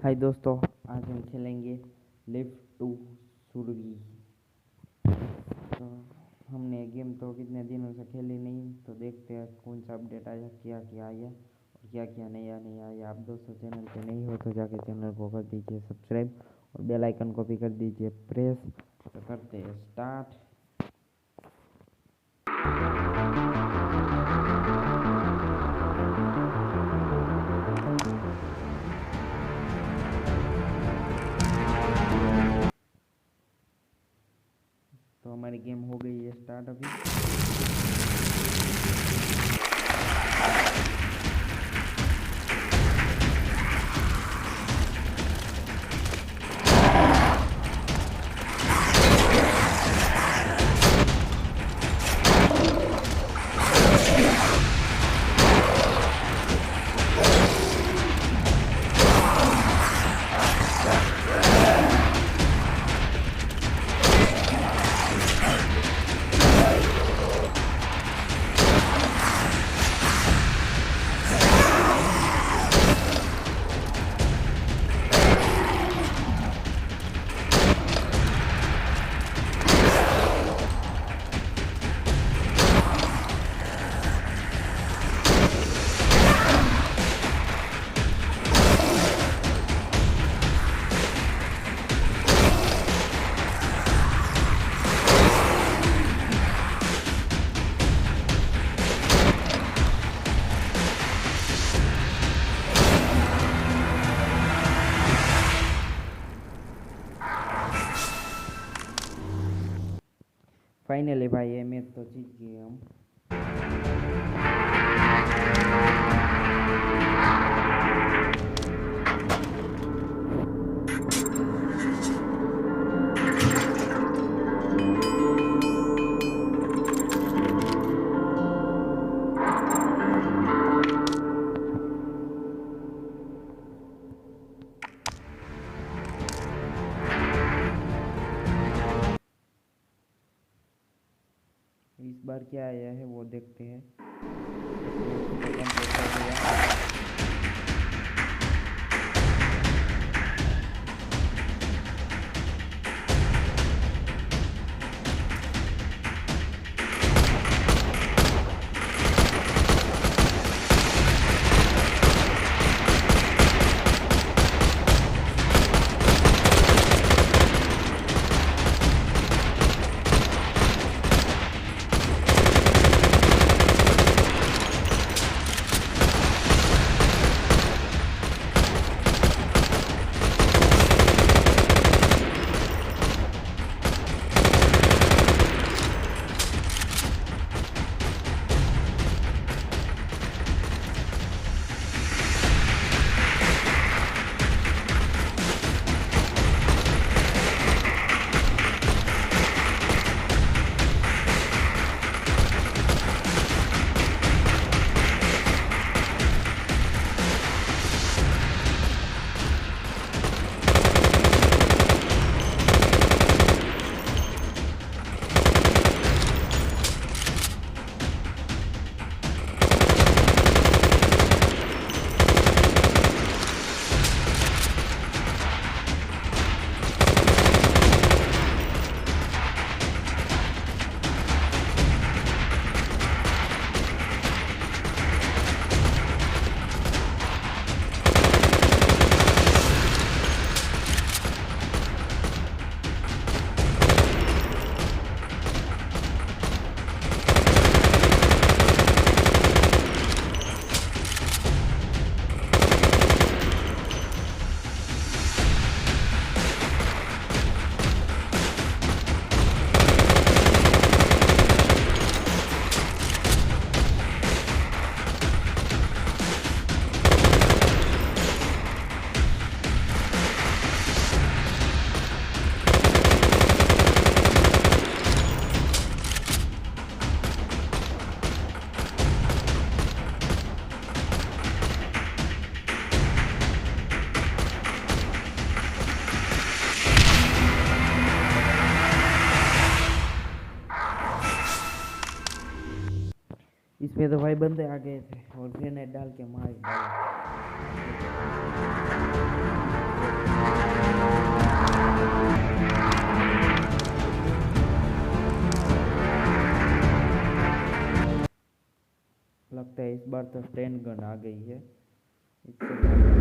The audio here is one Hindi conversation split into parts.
हाय दोस्तों, आज हम खेलेंगे लिव टू सुरवी। तो हमने गेम तो कितने दिनों से खेली नहीं, तो देखते हैं कौन सा अपडेट आया, क्या क्या आया और क्या क्या नहीं आया। आप दोस्तों चैनल पे नहीं हो तो जाके चैनल को कर दीजिए सब्सक्राइब और बेल आइकन को भी कर दीजिए प्रेस। तो करते हैं स्टार्ट। तो हमारी गेम हो गई है स्टार्ट अभी। फाइनली भाई ये मैच तो जीत गए हम। इस बार क्या आया है वो देखते हैं। तो कंप्लीट हो गया। इसमें तो भाई बंदे आ गए थे और ग्रेनेड डाल के मार डाला। बार तो स्टैंड गन आ गई है, इससे भागने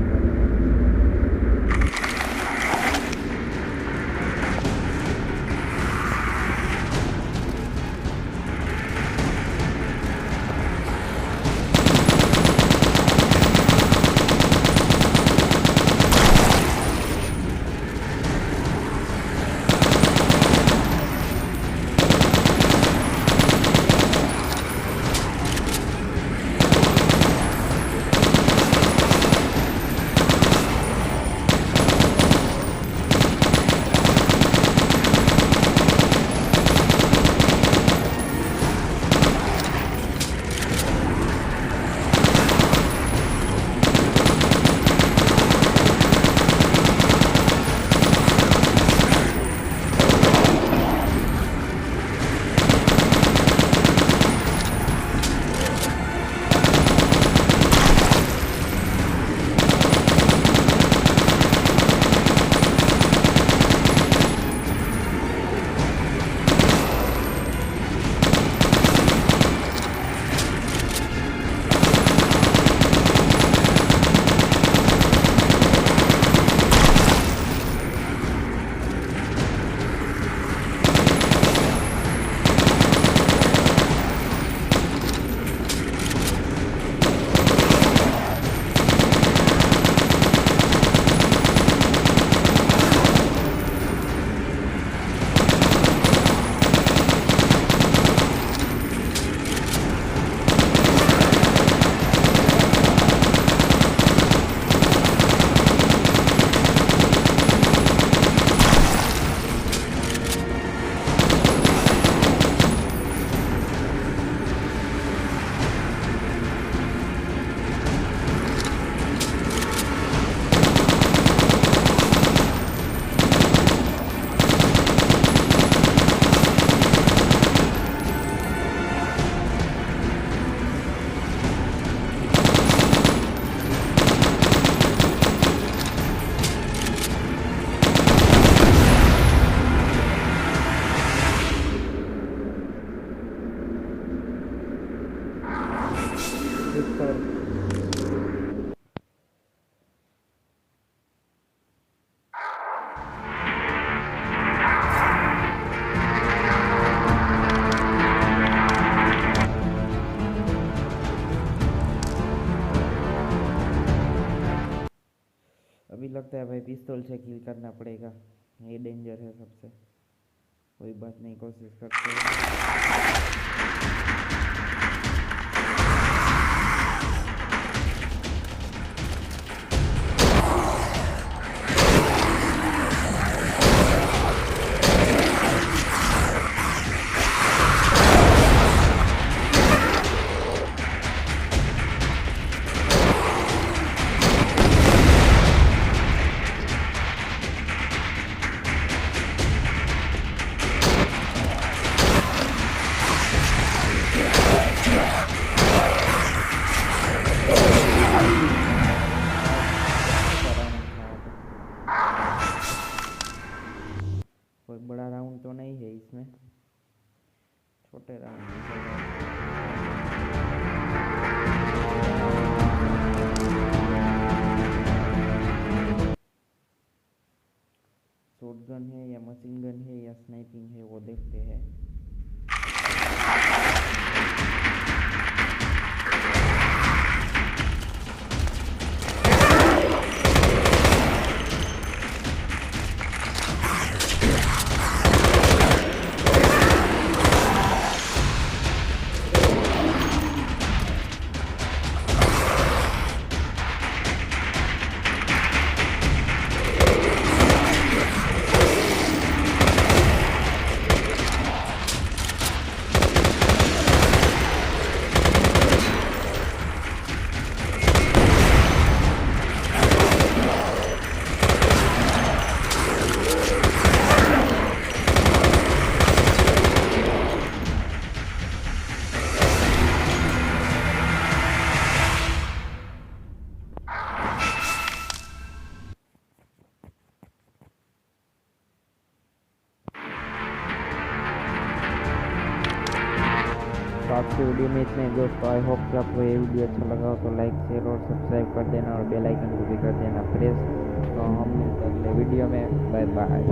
अभी लगता है भाई पिस्तौल से किल करना पड़ेगा, ये डेंजर है सबसे। कोई बात नहीं, कोशिश करते हैं। कोई बड़ा राउंड तो नहीं है इसमें, छोटे राउंड शॉटगन है या मशीन गन है या स्नाइपिंग है वो देखते हैं। तो आज की वीडियो में इतने ही दोस्तों। आई होप कि आपको ये वीडियो अच्छा लगा हो तो लाइक शेयर और सब्सक्राइब कर देना और बेल आइकन को भी कर देना प्रेस। तो हम मिलते हैं अगले वीडियो में। Bye bye.